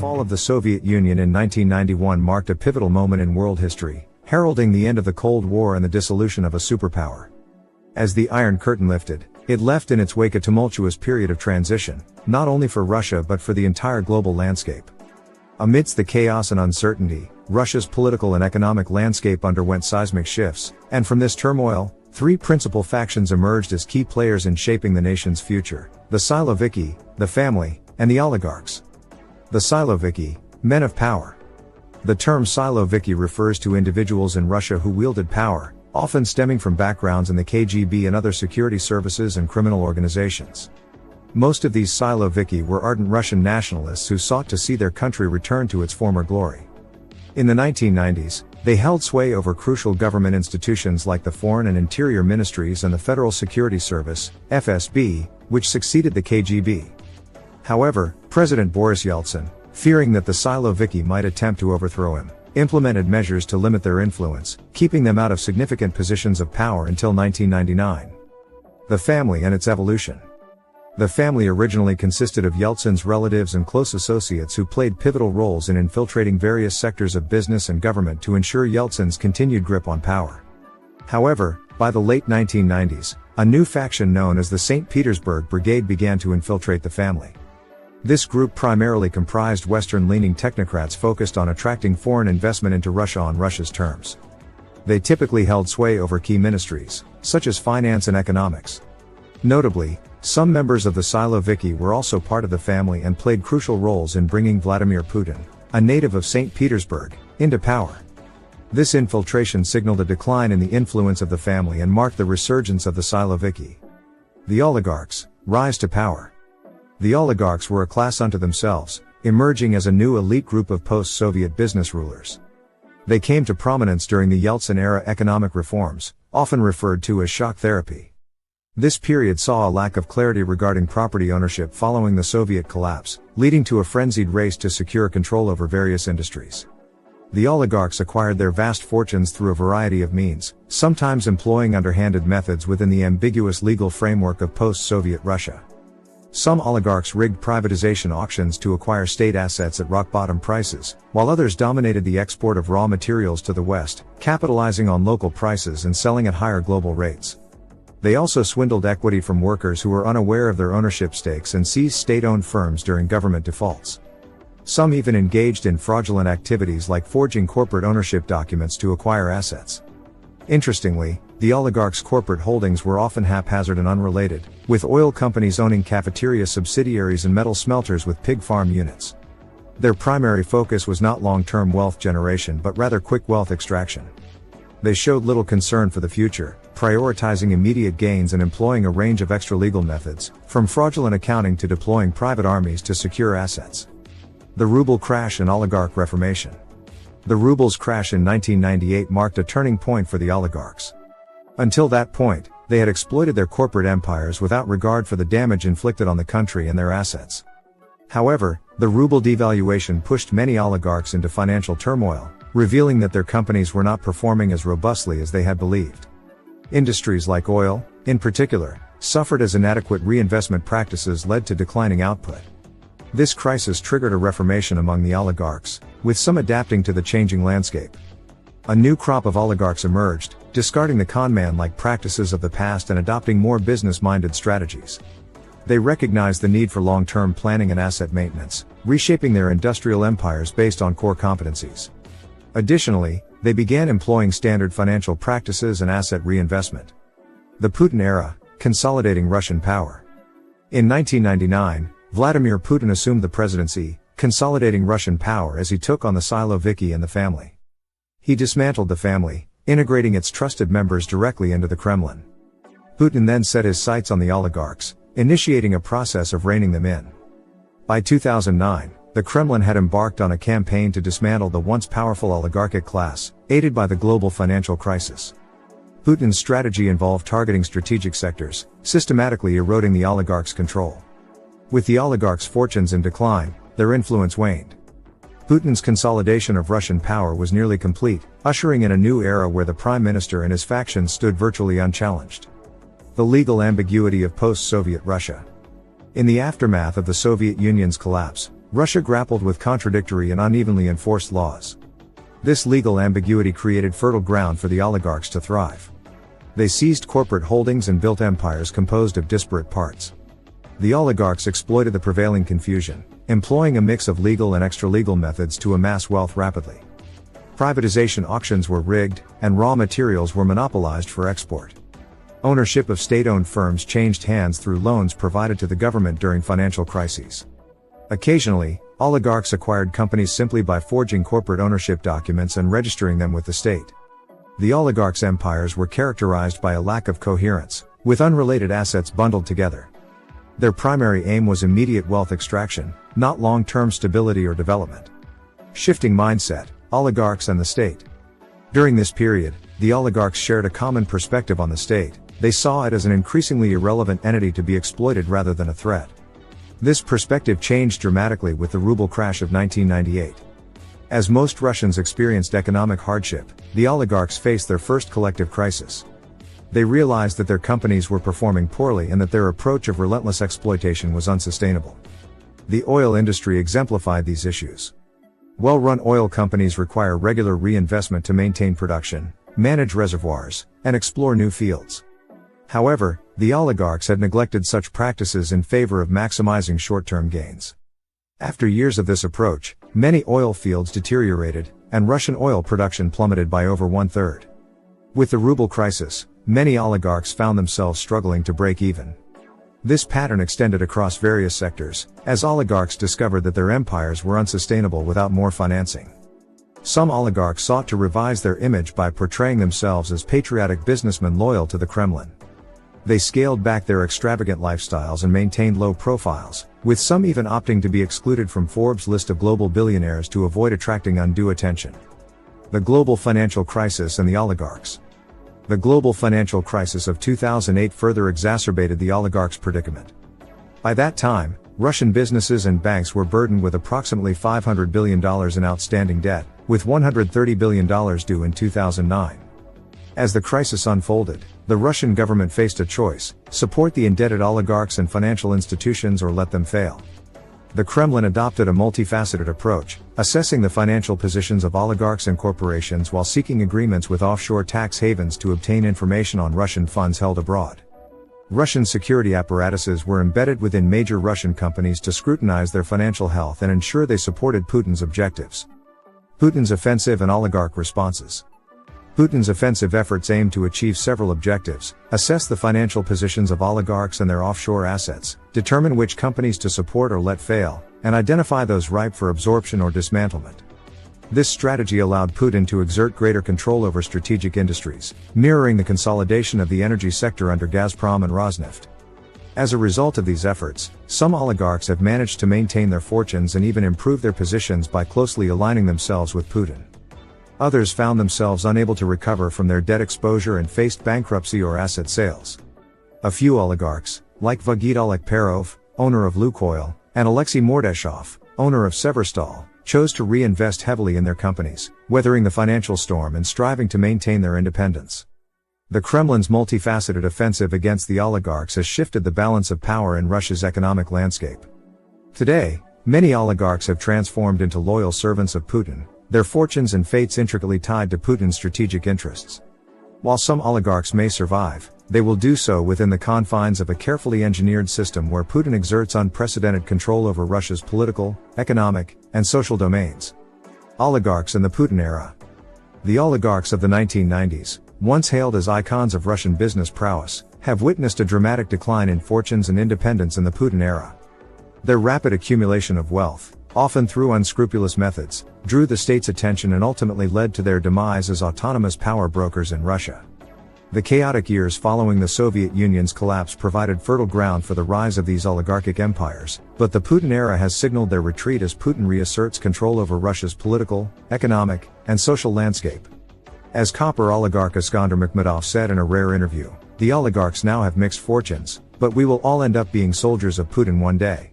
fall of the Soviet Union in 1991 marked a pivotal moment in world history, heralding the end of the Cold War and the dissolution of a superpower. As the Iron Curtain lifted, it left in its wake a tumultuous period of transition, not only for Russia but for the entire global landscape. Amidst the chaos and uncertainty, Russia's political and economic landscape underwent seismic shifts, and from this turmoil, three principal factions emerged as key players in shaping the nation's future: the Silovicki, the Family, and the Oligarchs. The Silovicki, men of power. The term Silovicki refers to individuals in Russia who wielded power, often stemming from backgrounds in the KGB and other security services and criminal organizations. Most of these Silovicki were ardent Russian nationalists who sought to see their country return to its former glory. In the 1990s, they held sway over crucial government institutions like the Foreign and Interior Ministries and the Federal Security Service, FSB, which succeeded the KGB. However, President Boris Yeltsin, fearing that the Silovicki might attempt to overthrow him, implemented measures to limit their influence, keeping them out of significant positions of power until 1999. The Family and its evolution. The Family originally consisted of Yeltsin's relatives and close associates who played pivotal roles in infiltrating various sectors of business and government to ensure Yeltsin's continued grip on power. However, by the late 1990s, a new faction known as the St. Petersburg Brigade began to infiltrate the Family. This group primarily comprised Western-leaning technocrats focused on attracting foreign investment into Russia on Russia's terms. They typically held sway over key ministries, such as finance and economics. Notably, some members of the Silovicki were also part of the Family and played crucial roles in bringing Vladimir Putin, a native of St. Petersburg, into power. This infiltration signaled a decline in the influence of the Family and marked the resurgence of the Silovicki. The Oligarchs, rise to power. The oligarchs were a class unto themselves, emerging as a new elite group of post-Soviet business rulers. They came to prominence during the Yeltsin-era economic reforms, often referred to as shock therapy. This period saw a lack of clarity regarding property ownership following the Soviet collapse, leading to a frenzied race to secure control over various industries. The oligarchs acquired their vast fortunes through a variety of means, sometimes employing underhanded methods within the ambiguous legal framework of post-Soviet Russia. Some oligarchs rigged privatization auctions to acquire state assets at rock-bottom prices, while others dominated the export of raw materials to the West, capitalizing on local prices and selling at higher global rates. They also swindled equity from workers who were unaware of their ownership stakes and seized state-owned firms during government defaults. Some even engaged in fraudulent activities like forging corporate ownership documents to acquire assets. Interestingly, the oligarchs' corporate holdings were often haphazard and unrelated, with oil companies owning cafeteria subsidiaries and metal smelters with pig farm units. Their primary focus was not long-term wealth generation but rather quick wealth extraction. They showed little concern for the future, prioritizing immediate gains and employing a range of extra-legal methods, from fraudulent accounting to deploying private armies to secure assets. The Ruble crash and oligarch reformation. The ruble's crash in 1998 marked a turning point for the oligarchs. Until that point, they had exploited their corporate empires without regard for the damage inflicted on the country and their assets. However, the ruble devaluation pushed many oligarchs into financial turmoil, revealing that their companies were not performing as robustly as they had believed. Industries like oil, in particular, suffered as inadequate reinvestment practices led to declining output. This crisis triggered a reformation among the oligarchs, with some adapting to the changing landscape. A new crop of oligarchs emerged, discarding the con-man-like practices of the past and adopting more business-minded strategies. They recognized the need for long-term planning and asset maintenance, reshaping their industrial empires based on core competencies. Additionally, they began employing standard financial practices and asset reinvestment. The Putin era, consolidating Russian power. In 1999, Vladimir Putin assumed the presidency, consolidating Russian power as he took on the Silovicki and the Family. He dismantled the Family, integrating its trusted members directly into the Kremlin. Putin then set his sights on the oligarchs, initiating a process of reining them in. By 2009, the Kremlin had embarked on a campaign to dismantle the once powerful oligarchic class, aided by the global financial crisis. Putin's strategy involved targeting strategic sectors, systematically eroding the oligarchs' control. With the oligarchs' fortunes in decline, their influence waned. Putin's consolidation of Russian power was nearly complete, ushering in a new era where the Prime Minister and his faction stood virtually unchallenged. The legal ambiguity of post-Soviet Russia. In the aftermath of the Soviet Union's collapse, Russia grappled with contradictory and unevenly enforced laws. This legal ambiguity created fertile ground for the oligarchs to thrive. They seized corporate holdings and built empires composed of disparate parts. The oligarchs exploited the prevailing confusion, employing a mix of legal and extra-legal methods to amass wealth rapidly. Privatization auctions were rigged, and raw materials were monopolized for export. Ownership of state-owned firms changed hands through loans provided to the government during financial crises. Occasionally, oligarchs acquired companies simply by forging corporate ownership documents and registering them with the state. The oligarchs' empires were characterized by a lack of coherence, with unrelated assets bundled together. Their primary aim was immediate wealth extraction, not long-term stability or development. Shifting mindset, oligarchs and the state. During this period, the oligarchs shared a common perspective on the state. They saw it as an increasingly irrelevant entity to be exploited rather than a threat. This perspective changed dramatically with the Ruble crash of 1998. As most Russians experienced economic hardship, the oligarchs faced their first collective crisis. They realized that their companies were performing poorly and that their approach of relentless exploitation was unsustainable. The oil industry exemplified these issues. Well-run oil companies require regular reinvestment to maintain production, manage reservoirs, and explore new fields. However, the oligarchs had neglected such practices in favor of maximizing short-term gains. After years of this approach, many oil fields deteriorated, and Russian oil production plummeted by over one-third. With the ruble crisis, many oligarchs found themselves struggling to break even. This pattern extended across various sectors, as oligarchs discovered that their empires were unsustainable without more financing. Some oligarchs sought to revise their image by portraying themselves as patriotic businessmen loyal to the Kremlin. They scaled back their extravagant lifestyles and maintained low profiles, with some even opting to be excluded from Forbes' list of global billionaires to avoid attracting undue attention. The global financial crisis and the oligarchs. The global financial crisis of 2008 further exacerbated the oligarchs' predicament. By that time, Russian businesses and banks were burdened with approximately $500 billion in outstanding debt, with $130 billion due in 2009. As the crisis unfolded, the Russian government faced a choice: support the indebted oligarchs and financial institutions or let them fail. The Kremlin adopted a multifaceted approach, assessing the financial positions of oligarchs and corporations while seeking agreements with offshore tax havens to obtain information on Russian funds held abroad. Russian security apparatuses were embedded within major Russian companies to scrutinize their financial health and ensure they supported Putin's objectives. Putin's offensive and oligarch responses. Putin's offensive efforts aim to achieve several objectives: assess the financial positions of oligarchs and their offshore assets, determine which companies to support or let fail, and identify those ripe for absorption or dismantlement. This strategy allowed Putin to exert greater control over strategic industries, mirroring the consolidation of the energy sector under Gazprom and Rosneft. As a result of these efforts, some oligarchs have managed to maintain their fortunes and even improve their positions by closely aligning themselves with Putin. Others found themselves unable to recover from their debt exposure and faced bankruptcy or asset sales. A few oligarchs, like Vagit Perov, owner of Lukoil, and Alexei Mordashov, owner of Severstal, chose to reinvest heavily in their companies, weathering the financial storm and striving to maintain their independence. The Kremlin's multifaceted offensive against the oligarchs has shifted the balance of power in Russia's economic landscape. Today, many oligarchs have transformed into loyal servants of Putin, their fortunes and fates intricately tied to Putin's strategic interests. While some oligarchs may survive, they will do so within the confines of a carefully engineered system where Putin exerts unprecedented control over Russia's political, economic, and social domains. Oligarchs in the Putin era. The oligarchs of the 1990s, once hailed as icons of Russian business prowess, have witnessed a dramatic decline in fortunes and independence in the Putin era. Their rapid accumulation of wealth, often through unscrupulous methods, drew the state's attention and ultimately led to their demise as autonomous power brokers in Russia. The chaotic years following the Soviet Union's collapse provided fertile ground for the rise of these oligarchic empires, but the Putin era has signaled their retreat as Putin reasserts control over Russia's political, economic, and social landscape. As copper oligarch Iskander Makhmudov said in a rare interview, "The oligarchs now have mixed fortunes, but we will all end up being soldiers of Putin one day."